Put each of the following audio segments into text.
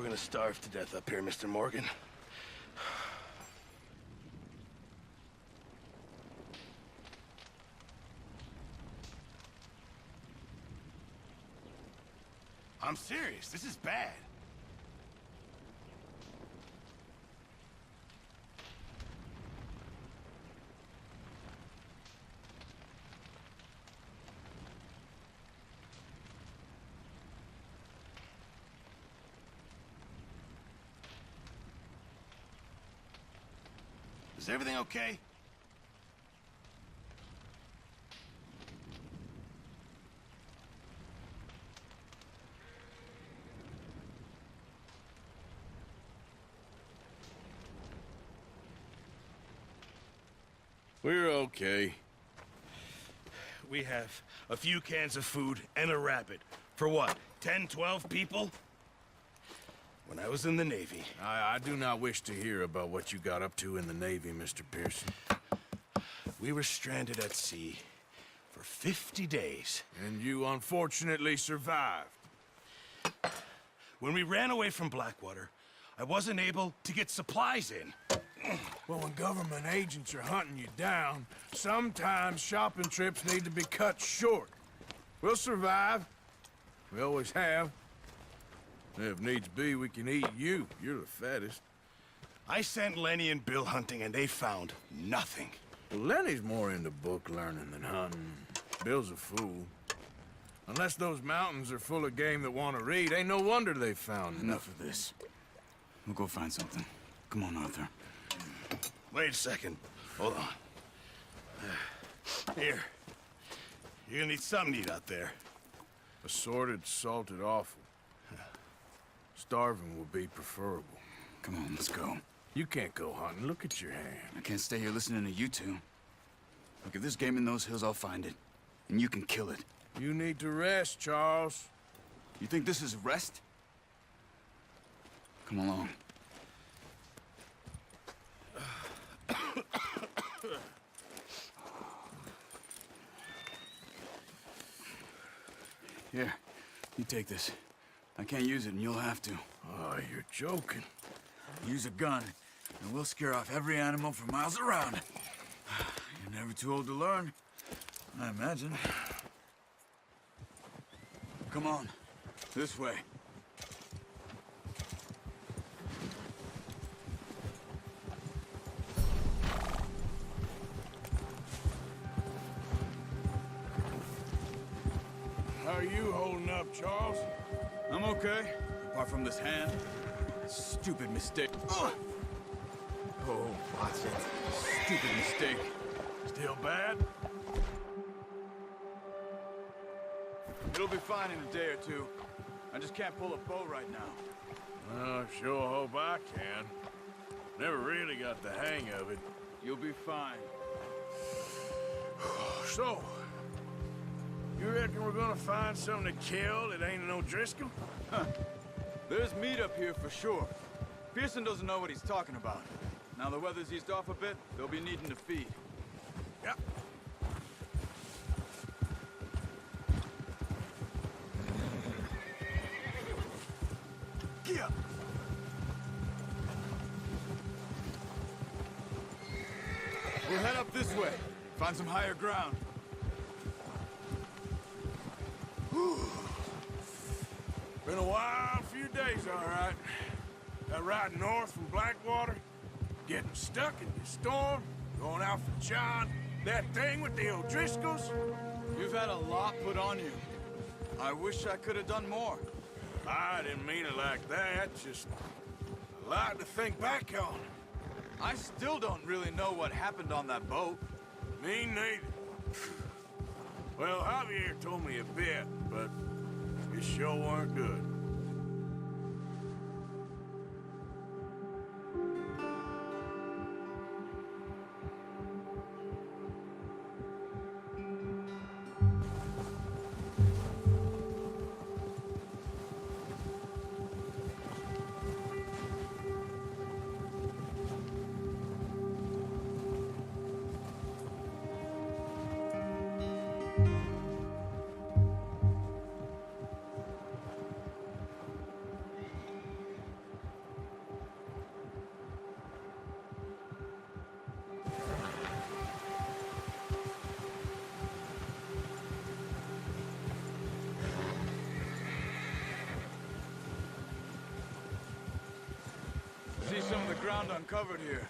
We're gonna starve to death up here, Mr. Morgan. I'm serious. This is bad. Is everything okay? We're okay. We have a few cans of food and a rabbit. For what, 10, 12 people? When I was in the Navy... I do not wish to hear about what you got up to in the Navy, Mr. Pearson. We were stranded at sea for 50 days. And you unfortunately survived. When we ran away from Blackwater, I wasn't able to get supplies in. Well, when government agents are hunting you down, sometimes shopping trips need to be cut short. We'll survive. We always have. If needs be, we can eat you. You're the fattest. I sent Lenny and Bill hunting, and they found nothing. Well, Lenny's more into book learning than hunting. Bill's a fool. Unless those mountains are full of game that want to read, ain't no wonder they found Enough of this. We'll go find something. Come on, Arthur. Wait a second. Hold on. Here. You're gonna need something to eat out there. Assorted, salted offal. Starving will be preferable. Come on, let's go. You can't go hunting. Look at your hand. I can't stay here listening to you two. Look, if there's game in those hills, I'll find it. And you can kill it. You need to rest, Charles. You think this is rest? Come along. Here, you take this. I can't use it, and you'll have to. Oh, you're joking. Use a gun, and we'll scare off every animal for miles around. You're never too old to learn, I imagine. Come on, this way. How are you holding up, Charles? I'm okay, apart from this hand. Stupid mistake. Ugh. Oh, watch it. Stupid mistake. Still bad? It'll be fine in a day or two. I just can't pull a bow right now. I sure hope I can. Never really got the hang of it. You'll be fine. So, you reckon we're gonna find something to kill that ain't no Driscoll? Huh. There's meat up here for sure. Pearson doesn't know what he's talking about. Now the weather's eased off a bit, they'll be needing to feed. Yep. Get up! We'll head up this way. Find some higher ground. Been a wild few days, all right. That ride north from Blackwater, getting stuck in the storm, going out for John, that thing with the O'Driscolls. You've had a lot put on you. I wish I could have done more. I didn't mean it like that, just a lot to think back on. I still don't really know what happened on that boat. Me neither. Well, Javier told me a bit, but it sure weren't good. ground uncovered here.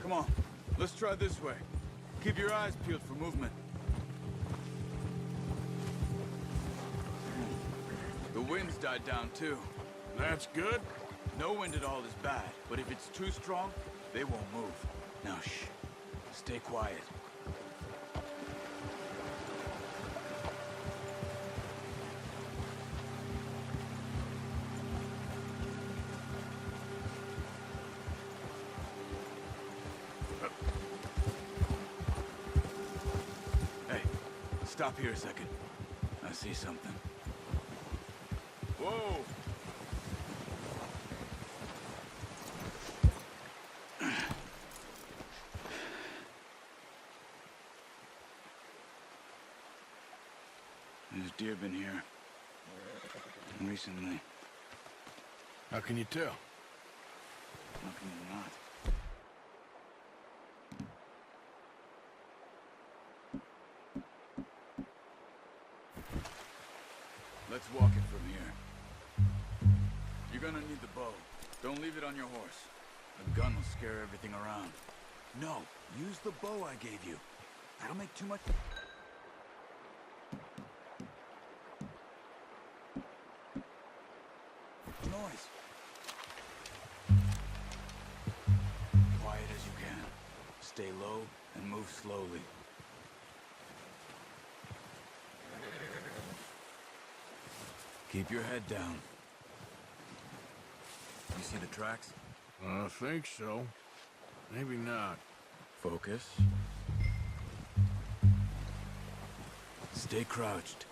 Come on, let's try this way. Keep your eyes peeled for movement. The wind's died down too. That's good. No wind at all is bad, but if it's too strong, they won't move. Now shh, stay quiet. Hey, stop here a second. I see something. Whoa! There's deer been here. Recently. How can you tell? How can you not? Let's walk it from here. You're gonna need the bow. Don't leave it on your horse. A gun will scare everything around. No, use the bow I gave you. That'll make too much... noise. Quiet as you can. Stay low and move slowly. Keep your head down. You see the tracks? I think so. Maybe not. Focus. Stay crouched.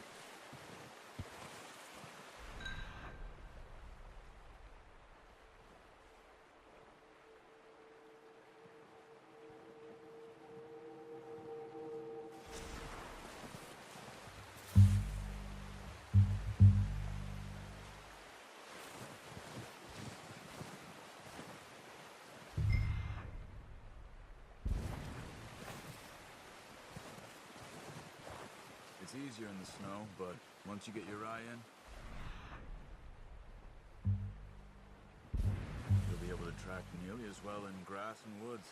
It's easier in the snow, but once you get your eye in, you'll be able to track nearly as well in grass and woods.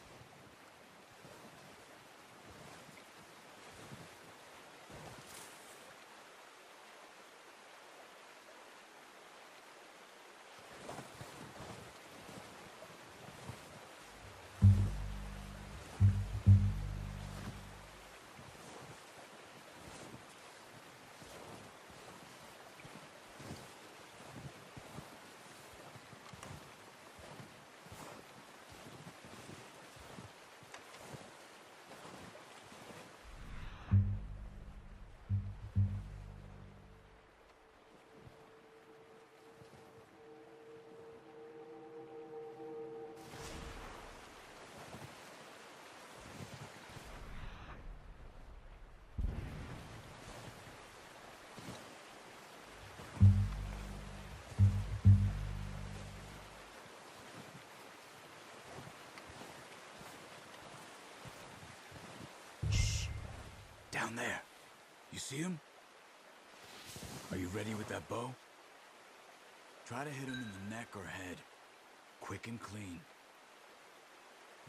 Down there. You see him? Are you ready with that bow? Try to hit him in the neck or head. Quick and clean.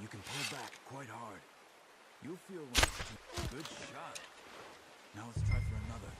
You can pull back quite hard. You'll feel like a good shot. Now let's try for another.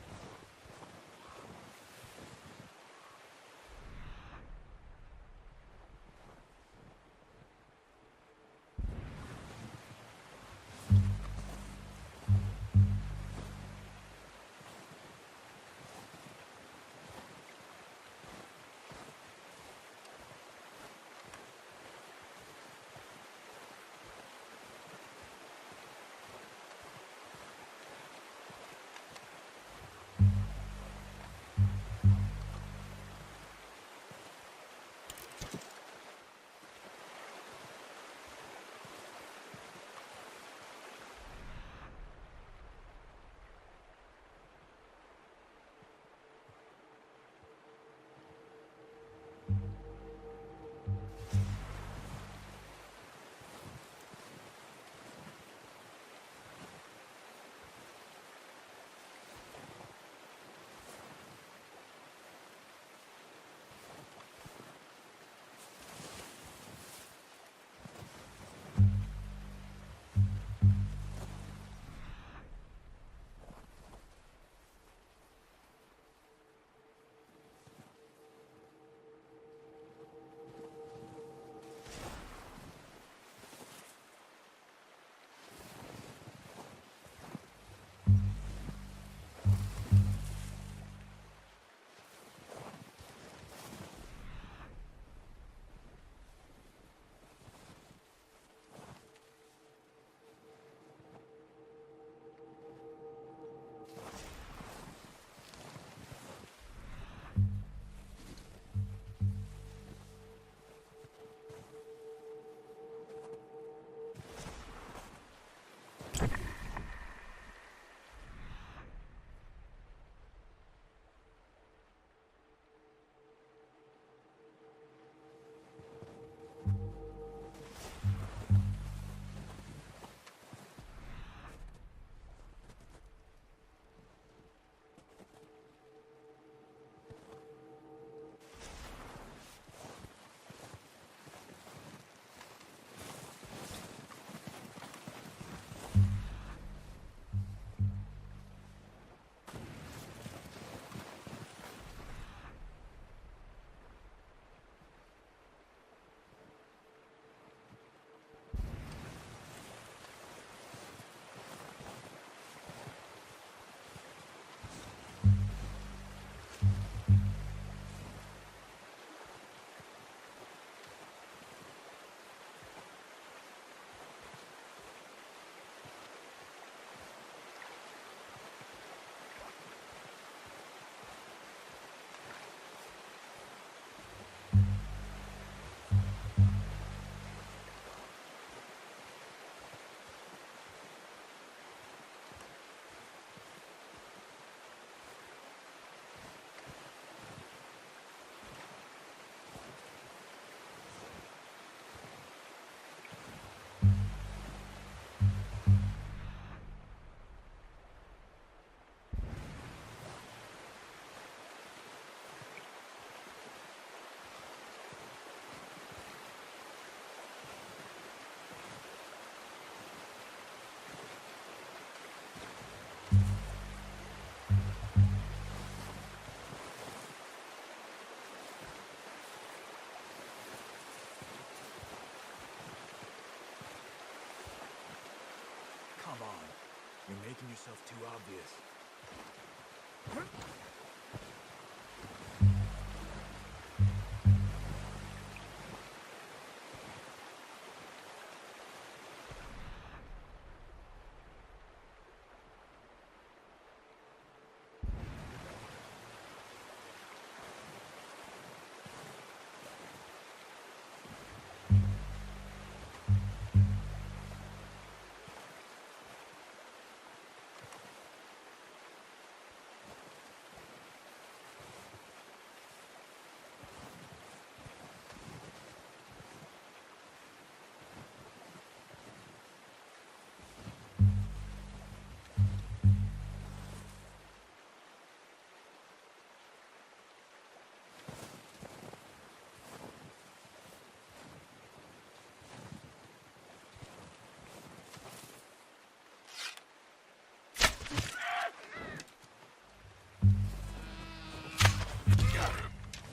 making yourself too obvious.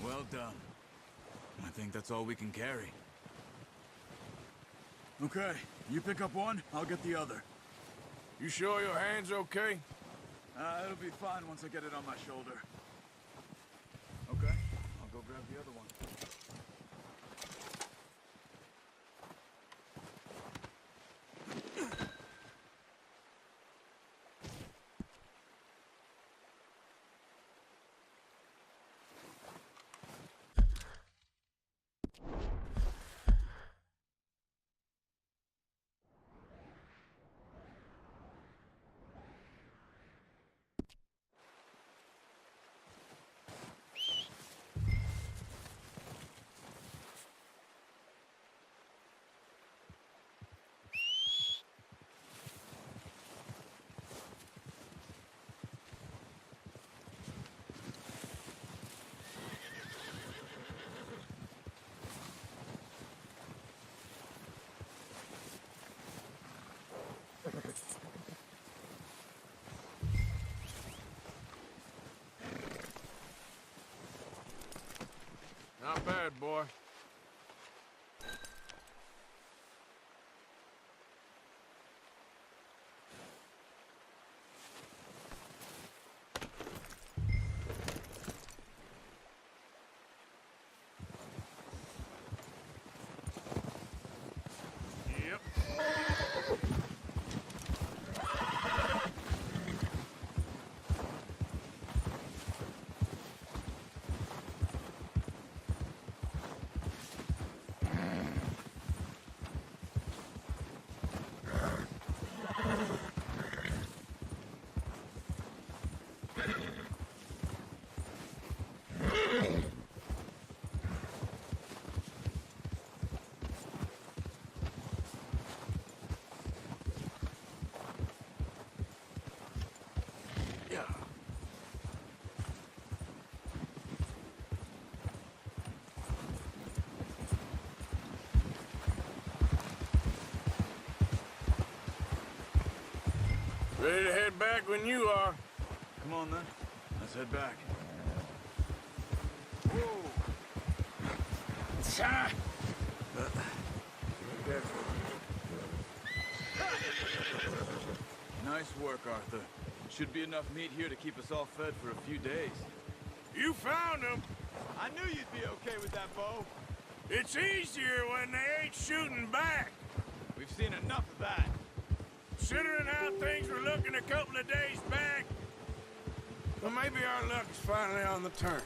Well done. I think that's all we can carry. Okay, you pick up one, I'll get the other. You sure your hand's okay? It'll be fine once I get it on my shoulder. Okay, I'll go grab the other one. Not bad, boy. Yep. Yeah. Ready to head back when you are. Come on then, let's head back. Ah! Nice work, Arthur. Should be enough meat here to keep us all fed for a few days. You found them. I knew you'd be okay with that, Bo. It's easier when they ain't shooting back. We've seen enough of that. Considering how things were looking a couple of days back, well, maybe our luck is finally on the turn.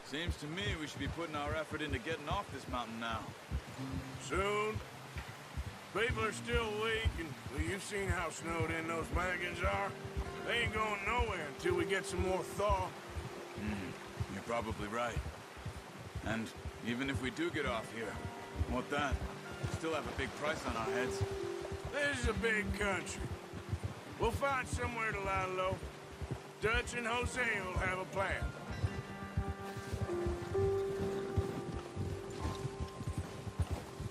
Seems to me we should be putting our effort into getting off this mountain now. Soon. People are still weak, and well, you've seen how snowed in those wagons are. They ain't going nowhere until we get some more thaw. You're probably right. And even if we do get off here, what then? We still have a big price on our heads. This is a big country. We'll find somewhere to lie low. Dutch and Jose will have a plan.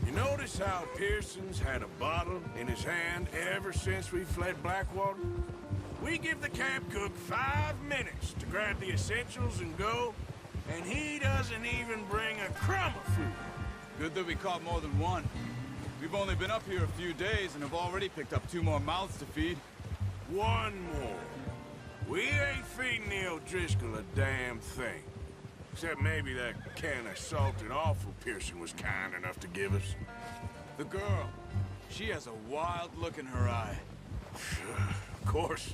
You notice how Pearson's had a bottle in his hand ever since we fled Blackwater? We give the camp cook 5 minutes to grab the essentials and go, and he doesn't even bring a crumb of food. Good that we caught more than one. We've only been up here a few days and have already picked up 2 more mouths to feed. one more. We ain't feeding the O'Driscoll a damn thing. Except maybe that can of salted offal Pearson was kind enough to give us. The girl. She has a wild look in her eye. Of course.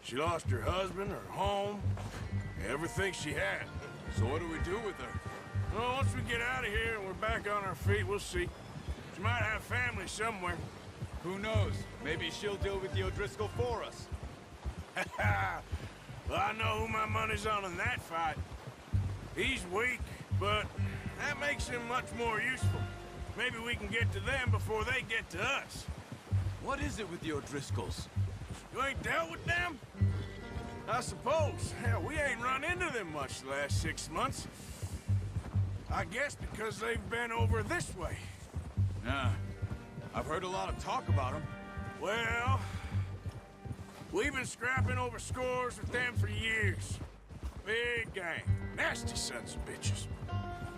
She lost her husband, her home, everything she had. So what do we do with her? Well, once we get out of here and we're back on our feet, we'll see. She might have family somewhere. Who knows? Maybe she'll deal with the O'Driscoll for us. Well, I know who my money's on in that fight. He's weak, but that makes him much more useful. Maybe we can get to them before they get to us. What is it with the O'Driscolls? You ain't dealt with them? I suppose. Hell, we ain't run into them much the last 6 months. I guess because they've been over this way. Yeah. I've heard a lot of talk about them. Well, we've been scrapping over scores with them for years. Big gang. Nasty sons of bitches.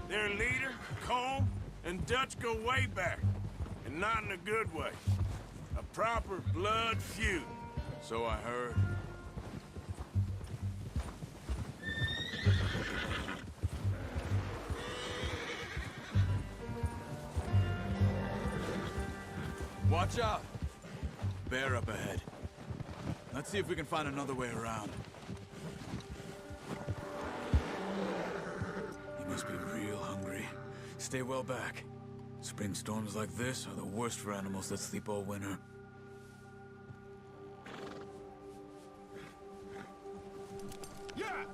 Their leader, Colm, and Dutch go way back. And not in a good way. A proper blood feud. So I heard. Watch out! Bear up ahead. Let's see if we can find another way around. You must be real hungry. Stay well back. Spring storms like this are the worst for animals that sleep all winter. Yeah!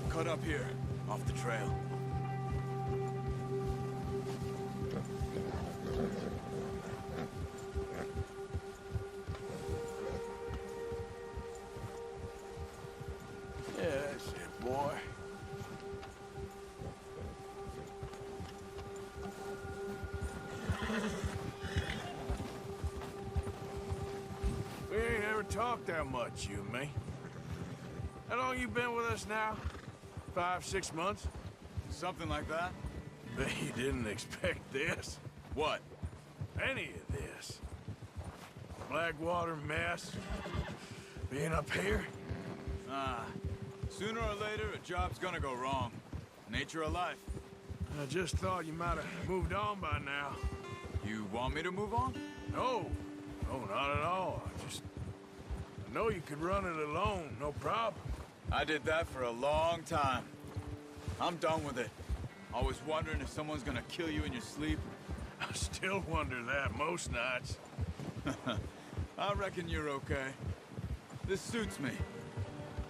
Cut up here, off the trail. Yeah, that's it, boy. We ain't ever talked that much, you and me. How long you been with us now? 5, 6 months? Something like that? Bet you didn't expect this. What? Any of this. Blackwater mess. Being up here. Ah, sooner or later, a job's gonna go wrong. Nature of life. I just thought you might have moved on by now. You want me to move on? No. No, not at all. I know you could run it alone, no problem. I did that for a long time. I'm done with it. Always wondering if someone's gonna kill you in your sleep. I still wonder that most nights. I reckon you're okay. This suits me.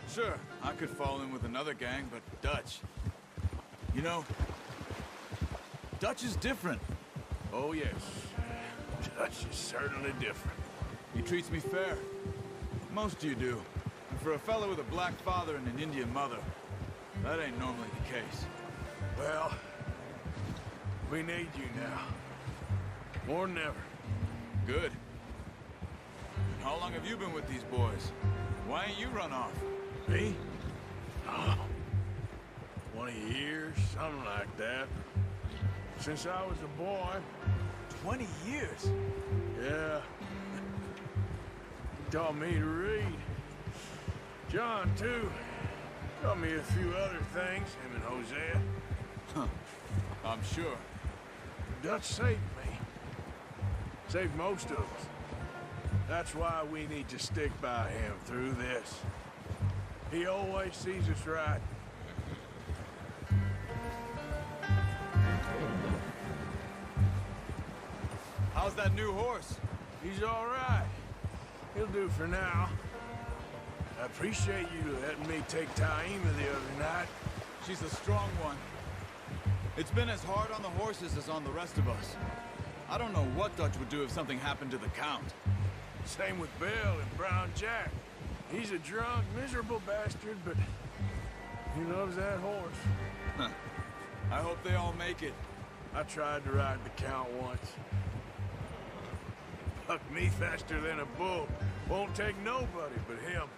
Sure, I could fall in with another gang, but Dutch... You know, Dutch is different. Oh, yes. Dutch is certainly different. He treats me fair. Most of you do. And for a fella with a black father and an Indian mother, that ain't normally the case. Well, we need you now. More than ever. Good. And how long have you been with these boys? Why ain't you run off? Me? Oh, 20 years, something like that. Since I was a boy. 20 years? Yeah. He taught me to read. John, too. Taught me a few other things, him and Hosea. Huh. I'm sure. Dutch saved me. Saved most of us. That's why we need to stick by him through this. He always sees us right. How's that new horse? He's all right. He'll do for now. I appreciate you letting me take Taima the other night. She's a strong one. It's been as hard on the horses as on the rest of us. I don't know what Dutch would do if something happened to the Count. Same with Bill and Brown Jack. He's a drunk, miserable bastard, but he loves that horse. I hope they all make it. I tried to ride the Count once. Bucked me faster than a bull. Won't take nobody but him.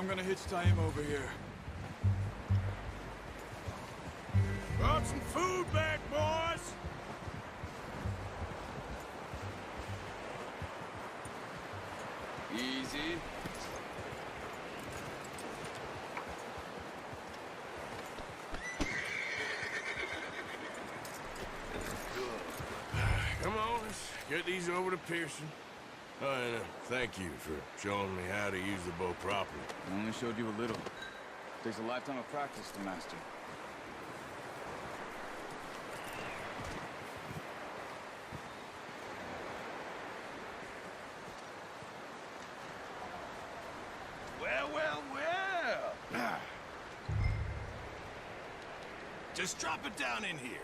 gonna hitch tie him over here. Brought some food back, boys! Easy. Come on, let's get these over to Pearson. Oh, and thank you for showing me how to use the bow properly. I only showed you a little. Takes a lifetime of practice to master. Well, well, well. Just drop it down in here.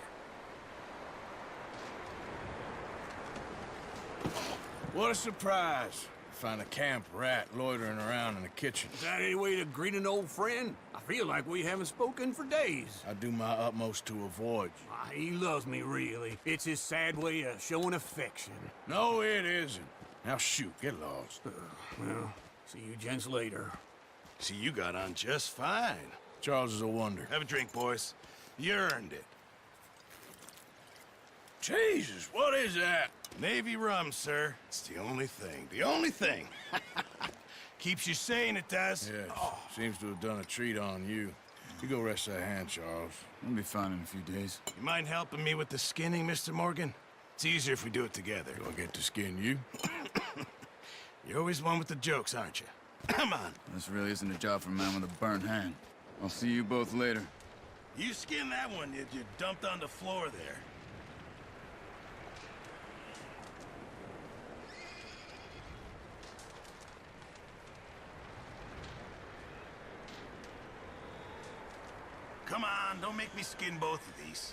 What a surprise. Find a camp rat loitering around in the kitchen. Is that any way to greet an old friend? I feel like we haven't spoken for days. I do my utmost to avoid you. He loves me, really. It's his sad way of showing affection. No, it isn't. Now shoot, get lost. Well, see you gents later. See, you got on just fine. Charles is a wonder. Have a drink, boys. You earned it. Jesus, what is that? Navy rum, sir. It's the only thing. The only thing. Keeps you sane, it does. Yes, seems to have done a treat on you. You go rest that hand, Charles. We'll be fine in a few days. You mind helping me with the skinning, Mr. Morgan? It's easier if we do it together. Do I get to skin you? You're always one with the jokes, aren't you? Come on. This really isn't a job for a man with a burnt hand. I'll see you both later. You skinned that one you dumped on the floor there. Come on, don't make me skin both of these.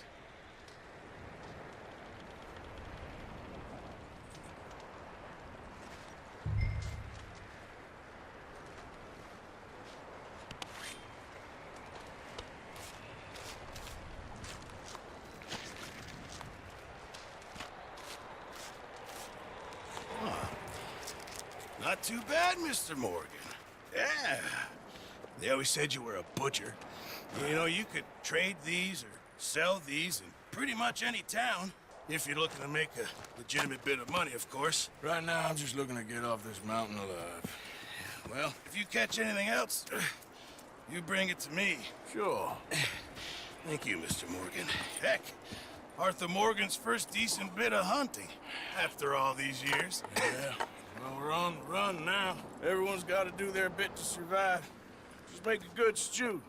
Not too bad, Mr. Morgan. Yeah. They always said you were a butcher. You know, you could trade these or sell these in pretty much any town. If you're looking to make a legitimate bit of money, of course. Right now, I'm just looking to get off this mountain alive. Well, if you catch anything else, you bring it to me. Sure. Thank you, Mr. Morgan. Heck, Arthur Morgan's first decent bit of hunting after all these years. Yeah. Well, we're on the run now. Everyone's got to do their bit to survive. Just make a good stew.